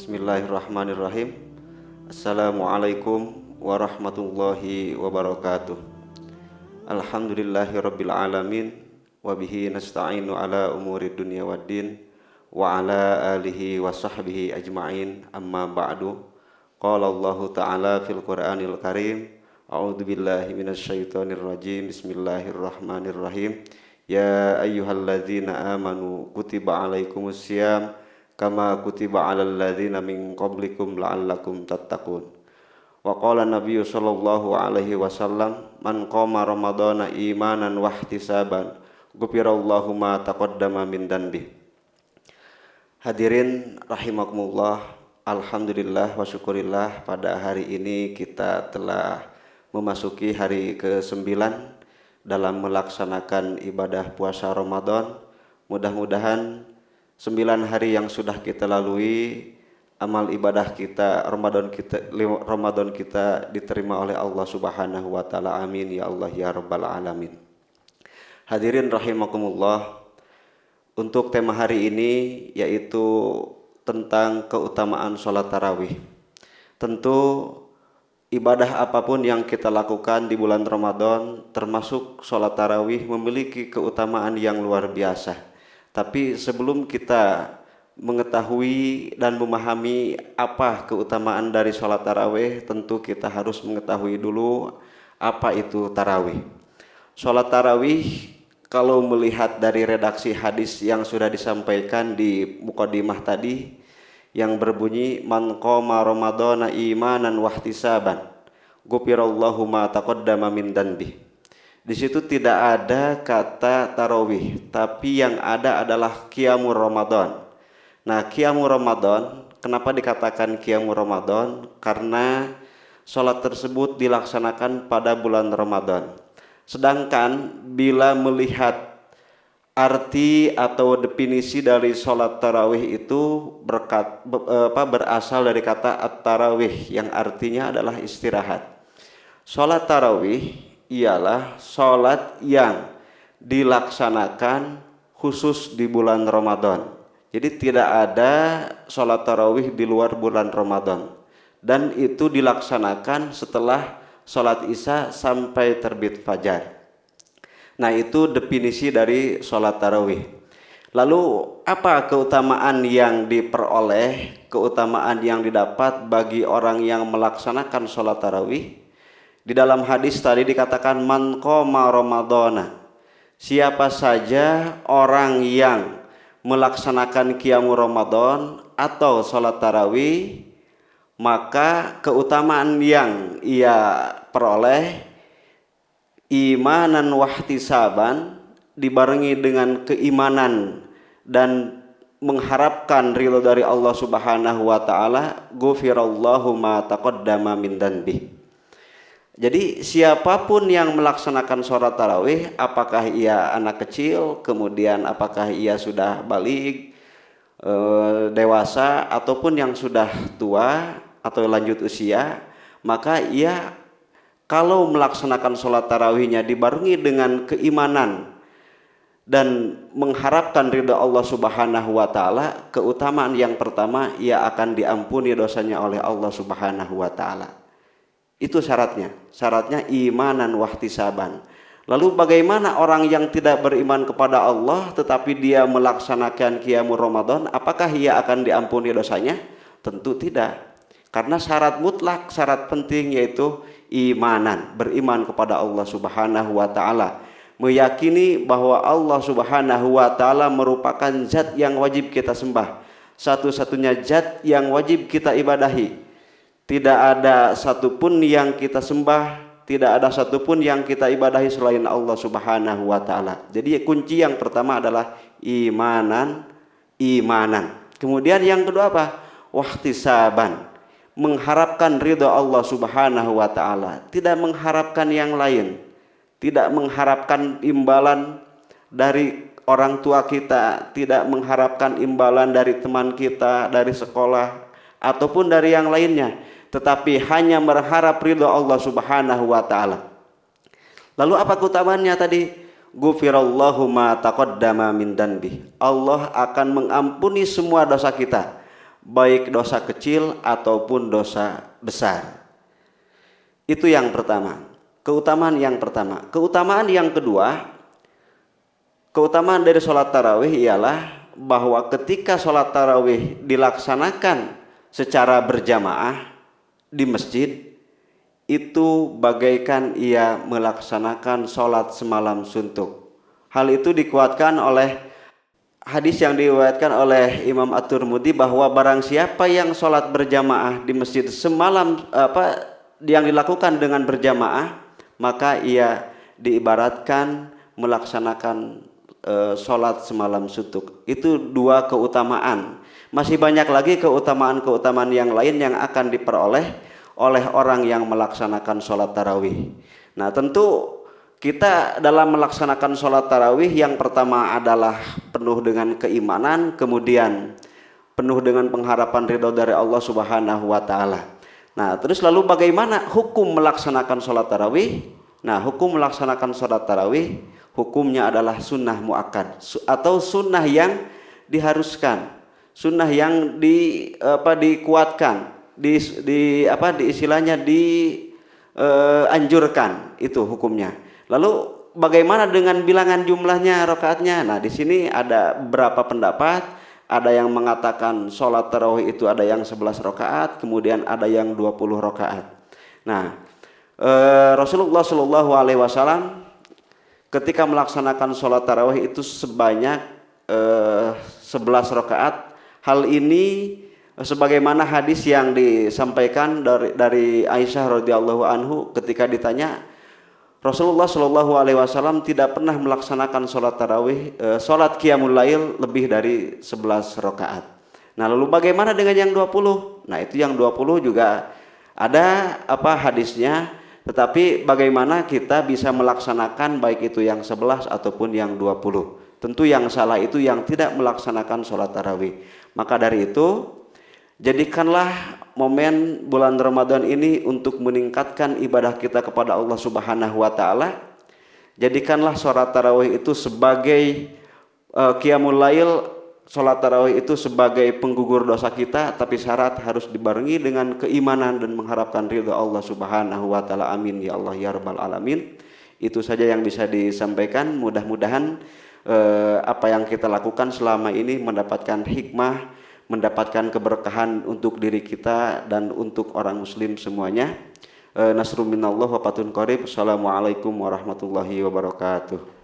Bismillahirrahmanirrahim. Assalamualaikum warahmatullahi wabarakatuh. Alhamdulillahirabbil alamin wa bihi nasta'inu ala umuri dunya waddin wa ala alihi wa sahbihi ajma'in. Amma ba'du. Qala Allah ta'ala fil Qur'anil Karim. A'udzu billahi minasyaitonir rajim. Bismillahirrahmanirrahim. Ya ayyuhalladzina amanu kutiba alaikumus syiyam kama kutiba alal ladzina min qablikum la'allakum tattaqun. Wa qala Nabiyyu sallallahu alaihi wasallam man qama ramadhana imanan wa ihtisaban ghufirallahu ma taqaddama min dhanbi. Hadirin rahimakumullah, alhamdulillah wa syukurillah, pada hari ini kita telah memasuki hari ke-9 dalam melaksanakan ibadah puasa Ramadan. Mudah-mudahan 9 hari yang sudah kita lalui, amal ibadah kita Ramadan kita diterima oleh Allah Subhanahu wa taala. Amin ya Allah ya rabbal alamin. Hadirin rahimakumullah, untuk tema hari ini yaitu tentang keutamaan sholat tarawih. Tentu ibadah apapun yang kita lakukan di bulan Ramadan, termasuk sholat tarawih, memiliki keutamaan yang luar biasa. Tapi sebelum kita mengetahui dan memahami apa keutamaan dari sholat tarawih, tentu kita harus mengetahui dulu apa itu tarawih. Sholat tarawih, kalau melihat dari redaksi hadis yang sudah disampaikan di mukadimah tadi, yang berbunyi man qama ramadhana imanan wahtisaban ghufirallahu ma taqaddama min dhanbi. Di situ tidak ada kata tarawih, tapi yang ada adalah qiyamul Ramadan. Nah, qiyamul Ramadan, kenapa dikatakan qiyamul Ramadan? Karena sholat tersebut dilaksanakan pada bulan Ramadan. Sedangkan bila melihat arti atau definisi dari sholat tarawih itu berasal dari kata at-tarawih, yang artinya adalah istirahat. Sholat tarawih ialah sholat yang dilaksanakan khusus di bulan Ramadan. Jadi tidak ada sholat tarawih di luar bulan Ramadan, dan itu dilaksanakan setelah sholat isya sampai terbit fajar. Nah, itu definisi dari sholat tarawih. Lalu apa keutamaan yang diperoleh, keutamaan yang didapat bagi orang yang melaksanakan sholat tarawih? Di dalam hadis tadi dikatakan man qama ramadhana, siapa saja orang yang melaksanakan qiyamul Ramadan atau sholat tarawih, maka keutamaan yang ia peroleh imanan wahtisaban, dibarengi dengan keimanan dan mengharapkan ridho dari Allah Subhanahu wa taala, ghufirallahu ma taqaddama min dhanbi. Jadi siapapun yang melaksanakan sholat tarawih, apakah ia anak kecil, kemudian apakah ia sudah balik, dewasa, ataupun yang sudah tua atau lanjut usia, maka ia kalau melaksanakan sholat tarawihnya dibarengi dengan keimanan dan mengharapkan ridha Allah Subhanahu wa taala, keutamaan yang pertama, ia akan diampuni dosanya oleh Allah Subhanahu wa taala. Itu syaratnya imanan wahtisaban. Lalu bagaimana orang yang tidak beriman kepada Allah tetapi dia melaksanakan qiyamul Ramadan, apakah ia akan diampuni dosanya? Tentu tidak. Karena syarat mutlak, syarat penting yaitu imanan, beriman kepada Allah Subhanahu wa taala, meyakini bahwa Allah Subhanahu wa taala merupakan zat yang wajib kita sembah, satu-satunya zat yang wajib kita ibadahi. Tidak ada satupun yang kita sembah, tidak ada satupun yang kita ibadahi selain Allah Subhanahu wa taala. Jadi kunci yang pertama adalah imanan. Kemudian yang kedua apa? Wahtisaban, mengharapkan ridha Allah Subhanahu wa taala, tidak mengharapkan yang lain, tidak mengharapkan imbalan dari orang tua kita, tidak mengharapkan imbalan dari teman kita, dari sekolah ataupun dari yang lainnya, tetapi hanya berharap ridha Allah Subhanahu wa taala. Lalu apa keutamaannya tadi? Ghufirallahu ma taqaddama min dhanbi. Allah akan mengampuni semua dosa kita, baik dosa kecil ataupun dosa besar. Itu yang pertama, keutamaan yang pertama. Keutamaan yang kedua, keutamaan dari sholat tarawih ialah bahwa ketika sholat tarawih dilaksanakan secara berjamaah di masjid, itu bagaikan ia melaksanakan sholat semalam suntuk. Hal itu dikuatkan oleh hadis yang diriwayatkan oleh Imam At-Tirmidzi bahwa barang siapa yang sholat berjamaah di masjid semalam yang dilakukan dengan berjamaah, maka ia diibaratkan melaksanakan sholat semalam suntuk. Itu dua keutamaan. Masih banyak lagi keutamaan-keutamaan yang lain yang akan diperoleh oleh orang yang melaksanakan sholat tarawih. Nah, tentu kita dalam melaksanakan sholat tarawih yang pertama adalah penuh dengan keimanan, kemudian penuh dengan pengharapan ridho dari Allah Subhanahu wa Ta'ala. Nah, terus lalu bagaimana hukum melaksanakan sholat tarawih? Nah, hukum melaksanakan sholat tarawih hukumnya adalah sunnah muakkad atau sunnah yang diharuskan, sunnah yang dikuatkan, dianjurkan, itu hukumnya. Lalu bagaimana dengan bilangan jumlahnya rakaatnya? Nah, di sini ada beberapa pendapat. Ada yang mengatakan sholat tarawih itu ada yang 11 rakaat, kemudian ada yang 20 rakaat. Nah, Rasulullah Shallallahu Alaihi Wasallam ketika melaksanakan sholat tarawih itu sebanyak 11 rakaat. Hal ini sebagaimana hadis yang disampaikan dari Aisyah radhiyallahu anhu ketika ditanya, Rasulullah Shallallahu Alaihi Wasallam tidak pernah melaksanakan sholat tarawih, sholat qiyamul lail lebih dari 11 rakaat. Nah, lalu bagaimana dengan yang 20? Nah, itu yang 20 juga ada hadisnya, tetapi bagaimana kita bisa melaksanakan baik itu yang 11 ataupun yang 20? Tentu yang salah itu yang tidak melaksanakan sholat tarawih. Maka dari itu, jadikanlah momen bulan Ramadan ini untuk meningkatkan ibadah kita kepada Allah Subhanahu wa Ta'ala. Jadikanlah sholat tarawih itu sebagai qiyamul lail, sholat tarawih itu sebagai penggugur dosa kita, tapi syarat harus dibarengi dengan keimanan dan mengharapkan ridha Allah Subhanahu wa Ta'ala. Amin ya Allah ya Rabbal alamin. Itu saja yang bisa disampaikan. Mudah-mudahan apa yang kita lakukan selama ini mendapatkan hikmah, mendapatkan keberkahan untuk diri kita dan untuk orang muslim semuanya. Nasrun minallah wa fatun qarib. Assalamualaikum warahmatullahi wabarakatuh.